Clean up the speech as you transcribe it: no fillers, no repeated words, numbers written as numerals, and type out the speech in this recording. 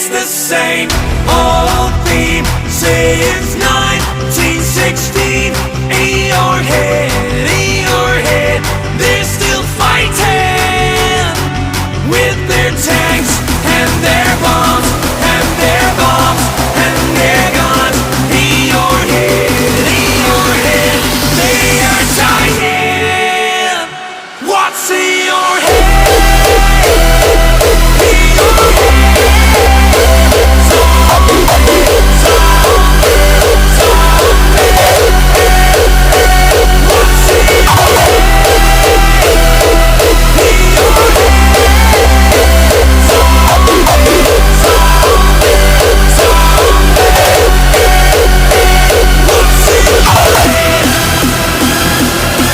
It's the same old theme since 1916. In your head, they're still fighting with their tanks and their bombs.